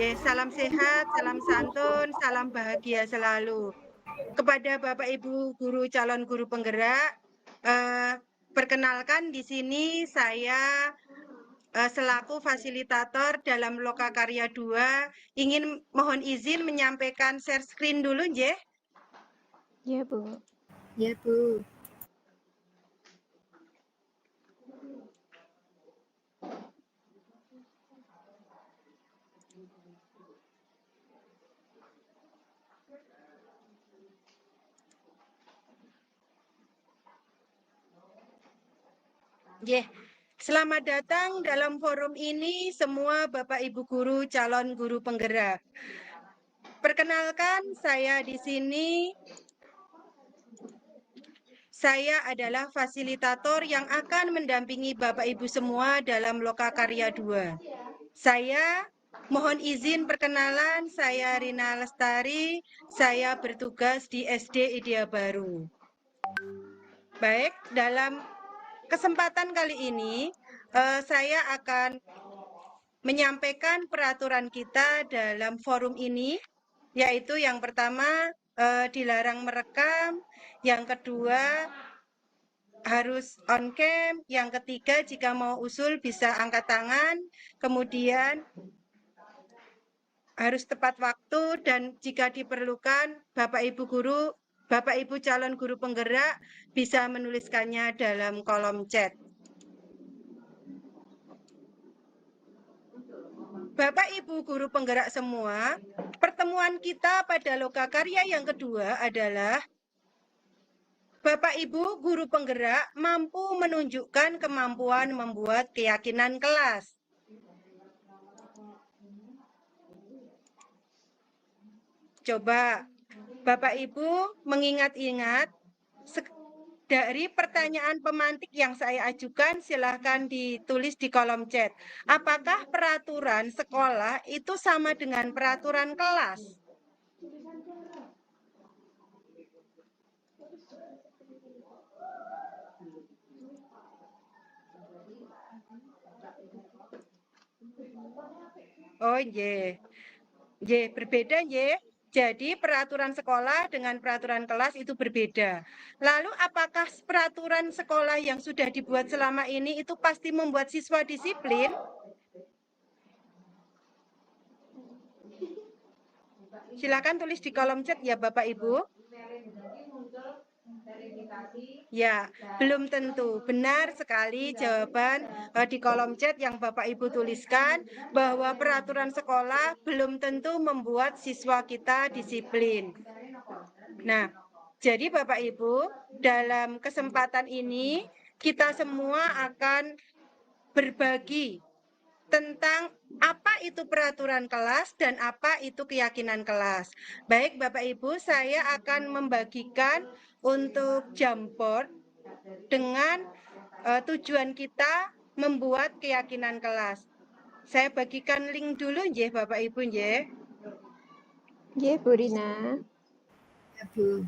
Salam sehat, salam santun, salam bahagia selalu. Kepada Bapak Ibu guru calon guru penggerak, perkenalkan di sini saya selaku fasilitator dalam Lokakarya 2 ingin mohon izin menyampaikan share screen dulu, nggih. Ya, Bu. Ya, Bu. Selamat datang dalam forum ini semua Bapak Ibu guru calon guru penggerak. Perkenalkan, saya di sini saya adalah fasilitator yang akan mendampingi Bapak Ibu semua dalam Lokakarya 2. Saya mohon izin perkenalan, saya Rina Lestari, saya bertugas di SD Idea Baru. Baik, dalam kesempatan kali ini saya akan menyampaikan peraturan kita dalam forum ini, yaitu yang pertama dilarang merekam, yang kedua harus on cam, yang ketiga jika mau usul bisa angkat tangan, kemudian harus tepat waktu, dan jika diperlukan Bapak Ibu guru, Bapak Ibu calon guru penggerak bisa menuliskannya dalam kolom chat. Bapak Ibu guru penggerak semua, pertemuan kita pada Lokakarya yang kedua adalah Bapak Ibu guru penggerak mampu menunjukkan kemampuan membuat keyakinan kelas. Coba Bapak Ibu mengingat-ingat dari pertanyaan pemantik yang saya ajukan, silahkan ditulis di kolom chat. Apakah peraturan sekolah itu sama dengan peraturan kelas? Oh, berbeda, Jadi peraturan sekolah dengan peraturan kelas itu berbeda. Lalu apakah peraturan sekolah yang sudah dibuat selama ini itu pasti membuat siswa disiplin? Silakan tulis di kolom chat ya Bapak Ibu. Ya, belum tentu. Benar sekali jawaban di kolom chat yang Bapak Ibu tuliskan bahwa peraturan sekolah belum tentu membuat siswa kita disiplin. Nah, jadi Bapak Ibu, dalam kesempatan ini kita semua akan berbagi tentang apa itu peraturan kelas dan apa itu keyakinan kelas. Baik Bapak Ibu, saya akan membagikan untuk Jamboard dengan tujuan kita membuat keyakinan kelas. Saya bagikan link dulu nggih Bapak Ibu nggih. Ya, Bu Rina. Ya, Bu.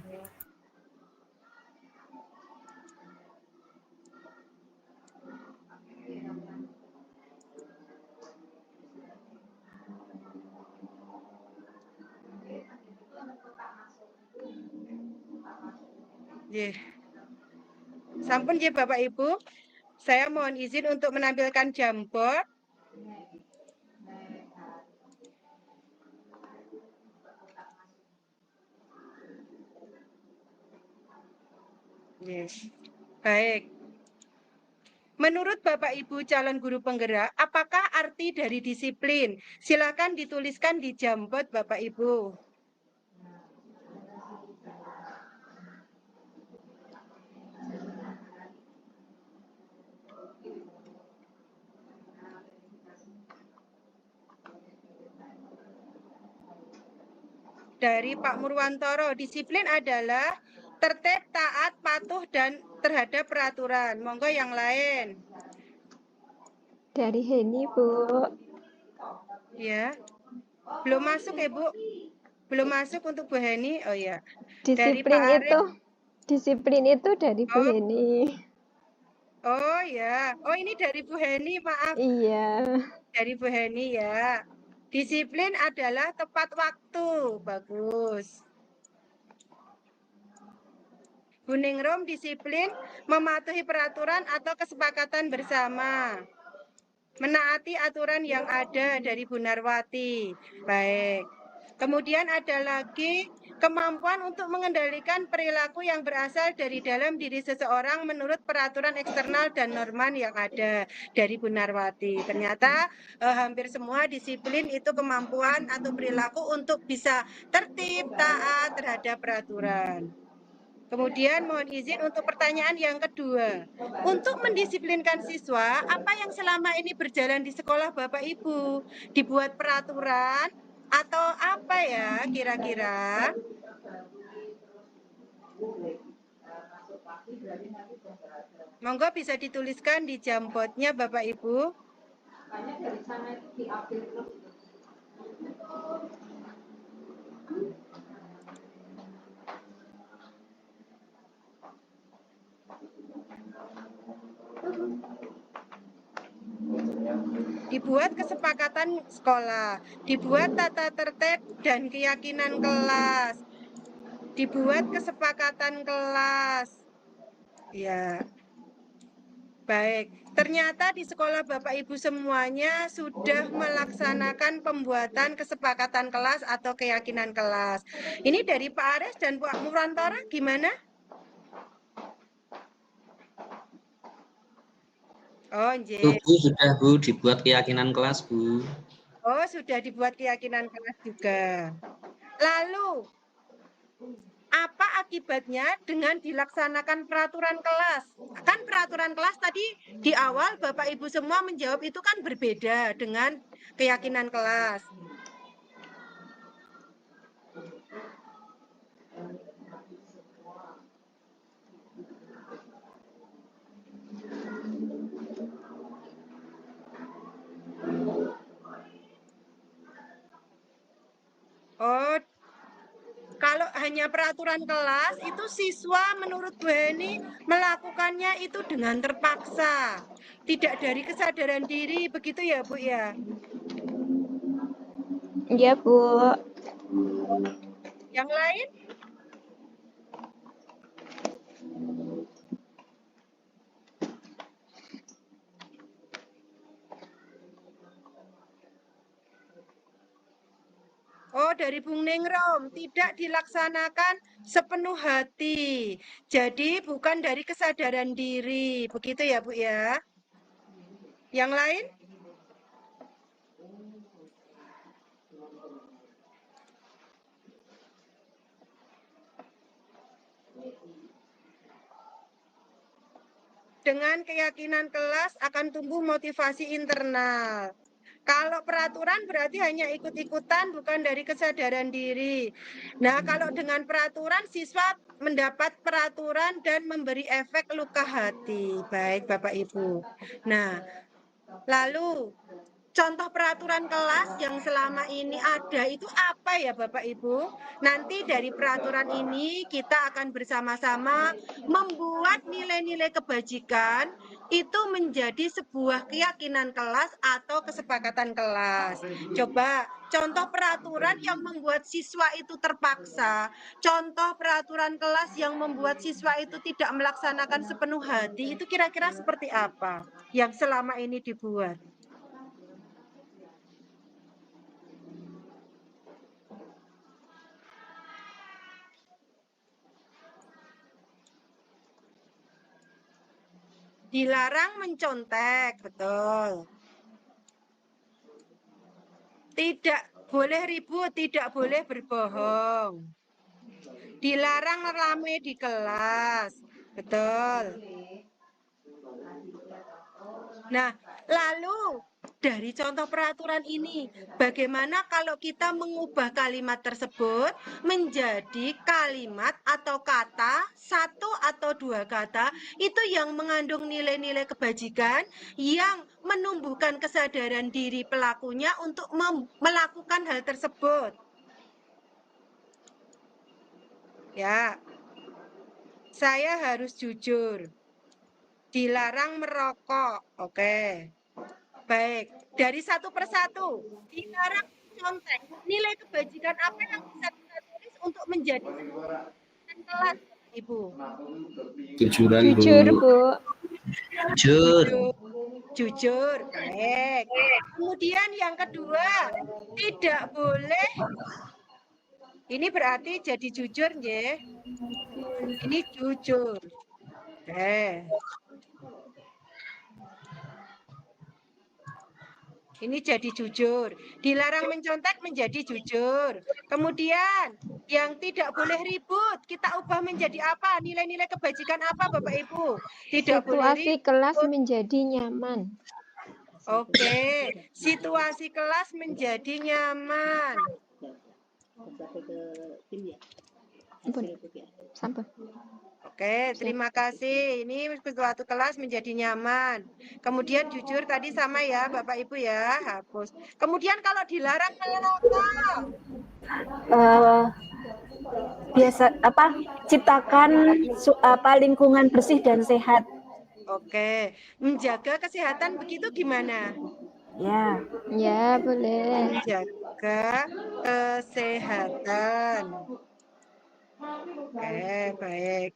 Sampun ya Bapak Ibu, saya mohon izin untuk menampilkan Jamboard. Baik. Menurut Bapak Ibu calon guru penggerak, apakah arti dari disiplin? Silakan dituliskan di Jamboard Bapak Ibu. Dari Pak Murwantoro, disiplin adalah tertib, taat, patuh, dan terhadap peraturan. Monggo yang lain. Dari Heni, Bu. Ya. Belum masuk ya, Bu? Belum masuk untuk Bu Heni? Oh ya. Disiplin Dari Pak itu dari Bu Heni. Oh ya. Oh ini dari Bu Heni, maaf. Iya. Dari Bu Heni ya. Disiplin adalah tepat waktu. Bagus. Bu Ningrum, disiplin mematuhi peraturan atau kesepakatan bersama. Menaati aturan yang ada dari Bu Narwati. Baik. Kemudian ada lagi kemampuan untuk mengendalikan perilaku yang berasal dari dalam diri seseorang menurut peraturan eksternal dan norma yang ada dari Bu Narwati. Ternyata hampir semua disiplin itu kemampuan atau perilaku untuk bisa tertib, taat terhadap peraturan. Kemudian mohon izin untuk pertanyaan yang kedua. Untuk mendisiplinkan siswa, apa yang selama ini berjalan di sekolah Bapak Ibu? Dibuat peraturan atau apa ya kira-kira? Monggo bisa dituliskan di Jamboardnya Bapak Ibu. Dibuat kesepakatan sekolah, dibuat tata tertib dan keyakinan kelas, dibuat kesepakatan kelas. Ya. Baik, ternyata di sekolah Bapak Ibu semuanya sudah melaksanakan pembuatan kesepakatan kelas atau keyakinan kelas. Ini dari Pak Ares dan Pak Murantara gimana? Oh, nggih. Bu, sudah Bu, dibuat keyakinan kelas Bu. Oh, sudah dibuat keyakinan kelas juga. Lalu, apa akibatnya dengan dilaksanakan peraturan kelas? Kan peraturan kelas tadi di awal Bapak Ibu semua menjawab itu kan berbeda dengan keyakinan kelas. Oh, kalau hanya peraturan kelas, itu siswa menurut Bu Heni melakukannya itu dengan terpaksa. Tidak dari kesadaran diri, begitu ya Bu ya? Iya, Bu. Yang lain? Oh, dari Bung Ningrum, tidak dilaksanakan sepenuh hati. Jadi bukan dari kesadaran diri. Begitu ya, Bu ya? Yang lain? Dengan keyakinan kelas akan tumbuh motivasi internal. Kalau peraturan berarti hanya ikut-ikutan, bukan dari kesadaran diri. Nah, kalau dengan peraturan, siswa mendapat peraturan dan memberi efek luka hati. Baik, Bapak Ibu. Nah, lalu contoh peraturan kelas yang selama ini ada itu apa ya Bapak Ibu? Nanti dari peraturan ini kita akan bersama-sama membuat nilai-nilai kebajikan itu menjadi sebuah keyakinan kelas atau kesepakatan kelas. Coba contoh peraturan yang membuat siswa itu terpaksa, contoh peraturan kelas yang membuat siswa itu tidak melaksanakan sepenuh hati, itu kira-kira seperti apa yang selama ini dibuat? Dilarang mencontek, betul. Tidak boleh ribut, tidak boleh berbohong. Dilarang rame di kelas, betul. Nah, lalu dari contoh peraturan ini, bagaimana kalau kita mengubah kalimat tersebut menjadi kalimat atau kata, satu atau dua kata, itu yang mengandung nilai-nilai kebajikan, yang menumbuhkan kesadaran diri pelakunya untuk melakukan hal tersebut. Ya, saya harus jujur. Dilarang merokok, oke. Baik, dari satu persatu. Dilarang mencontek nilai kebajikan apa yang bisa kita tulis untuk menjadi kelas, Ibu. Jujuran, Bu. Jujur, Bu. Jujur. Jujur, baik. Kemudian yang kedua, tidak boleh. Ini berarti jadi jujur, nggih. Ini jujur. Ini jadi jujur. Dilarang mencontek menjadi jujur. Kemudian yang tidak boleh ribut, kita ubah menjadi apa? Nilai-nilai kebajikan apa, Bapak Ibu? Tidak boleh Situasi ribut. kelas menjadi nyaman. Oke, situasi kelas menjadi nyaman. Sampun. Oke, terima kasih. Ini suatu kelas menjadi nyaman. Kemudian jujur tadi sama ya, Bapak Ibu ya, hapus. Kemudian kalau dilarang merokok, biasa ciptakan lingkungan bersih dan sehat. oke, menjaga kesehatan begitu gimana? Ya. Ya, boleh. Menjaga kesehatan. Oke, baik.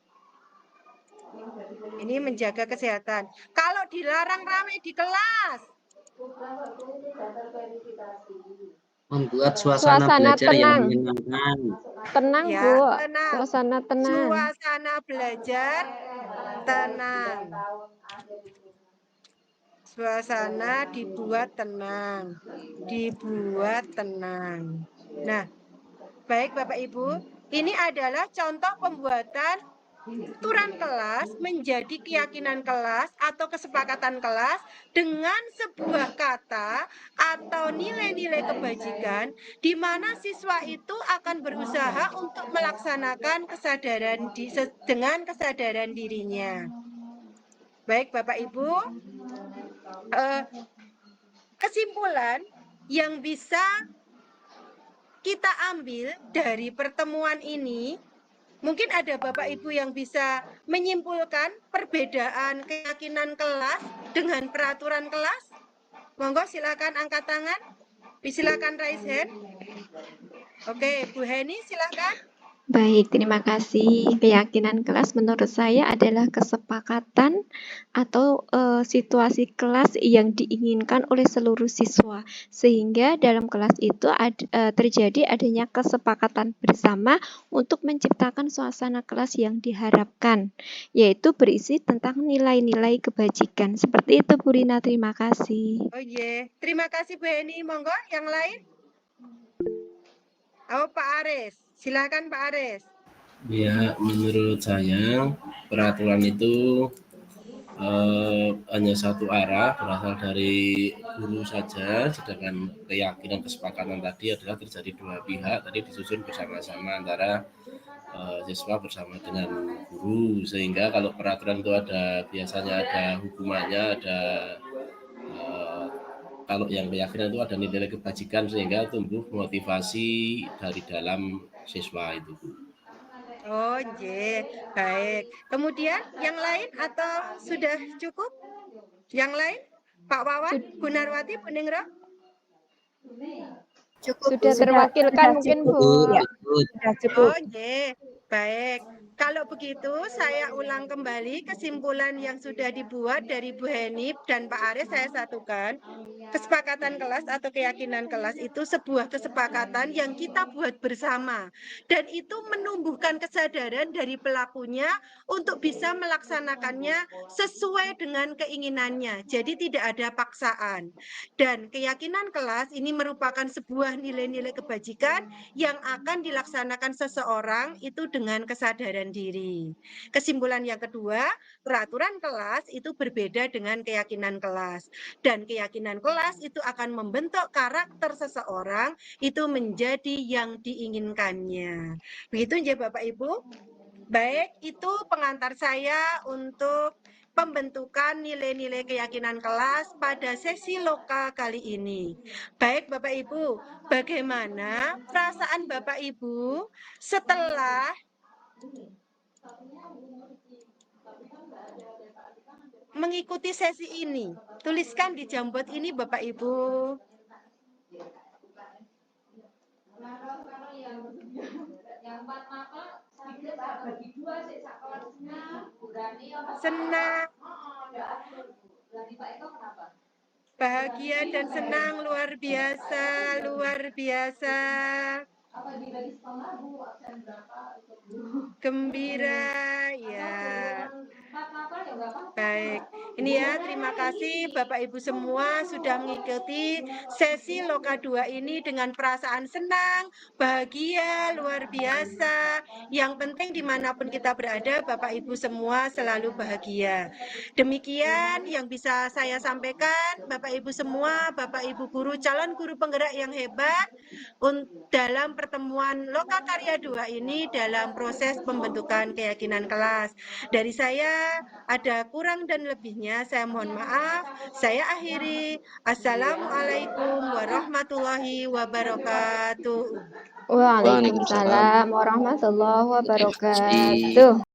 Ini menjaga kesehatan. Kalau dilarang ramai di kelas, Membuat suasana belajar yang menyenangkan. Tenang, ya, Bu. tenang. Suasana tenang. Suasana belajar tenang. Suasana dibuat tenang. Dibuat tenang. Nah, baik Bapak Ibu, ini adalah contoh pembuatan aturan kelas menjadi keyakinan kelas atau kesepakatan kelas dengan sebuah kata atau nilai-nilai kebajikan di mana siswa itu akan berusaha untuk melaksanakan kesadaran dengan kesadaran dirinya. Baik Bapak Ibu, kesimpulan yang bisa kita ambil dari pertemuan ini, mungkin ada Bapak Ibu yang bisa menyimpulkan perbedaan keyakinan kelas dengan peraturan kelas. Monggo silakan angkat tangan. Silakan raise hand. Oke, Bu Heni silakan. Baik, terima kasih. Keyakinan kelas menurut saya adalah kesepakatan atau situasi kelas yang diinginkan oleh seluruh siswa. Sehingga dalam kelas itu terjadi adanya kesepakatan bersama untuk menciptakan suasana kelas yang diharapkan, yaitu berisi tentang nilai-nilai kebajikan. Seperti itu, Bu Rina. Terima kasih. Oh iya, terima kasih Bu Heni. Monggo yang lain. Oh, Pak Aris. Silakan Pak Aris. Ya, menurut saya peraturan itu hanya satu arah, berasal dari guru saja, sedangkan keyakinan kesepakatan tadi adalah terjadi dua pihak, tadi disusun bersama-sama antara siswa bersama dengan guru, sehingga kalau peraturan itu biasanya ada hukumannya, ada kalau yang keyakinan itu ada nilai kebajikan sehingga tumbuh motivasi dari dalam siswa itu. Oh, iya, baik. Kemudian yang lain atau sudah cukup? Yang lain? Pak Wawan, Bu Narwati, Bu Ningro? Cukup, Sudah Bu. terwakilkan mungkin, Bu. Ya, sudah cukup. Oh, iya. Baik. Kalau begitu, saya ulang kembali kesimpulan yang sudah dibuat dari Bu Heni dan Pak Aris, saya satukan. Kesepakatan kelas atau keyakinan kelas itu sebuah kesepakatan yang kita buat bersama. Dan itu menumbuhkan kesadaran dari pelakunya untuk bisa melaksanakannya sesuai dengan keinginannya. Jadi tidak ada paksaan. Dan keyakinan kelas ini merupakan sebuah nilai-nilai kebajikan yang akan dilaksanakan seseorang itu dengan kesadaran diri. Kesimpulan yang kedua, peraturan kelas itu berbeda dengan keyakinan kelas. Dan keyakinan kelas itu akan membentuk karakter seseorang itu menjadi yang diinginkannya. Begitu ya Bapak Ibu? Baik, itu pengantar saya untuk pembentukan nilai-nilai keyakinan kelas pada sesi lokal kali ini. Baik Bapak Ibu, bagaimana perasaan Bapak Ibu setelah mengikuti sesi ini? Tuliskan di Jambot ini Bapak Ibu. Senang, bahagia dan senang, luar biasa, luar biasa. Gembira, ya. Baik, ini ya, terima kasih Bapak Ibu semua sudah mengikuti sesi Loka 2 ini dengan perasaan senang, bahagia, luar biasa. Yang penting dimanapun kita berada, Bapak Ibu semua selalu bahagia. Demikian yang bisa saya sampaikan, Bapak Ibu semua, Bapak Ibu guru, calon guru penggerak yang hebat, dalam pertemuan Loka Karya 2 ini dalam proses pembentukan keyakinan kelas. Dari saya ada kurang dan lebihnya, saya mohon maaf. Saya akhiri. Assalamualaikum warahmatullahi wabarakatuh. Waalaikumsalam warahmatullahi wabarakatuh.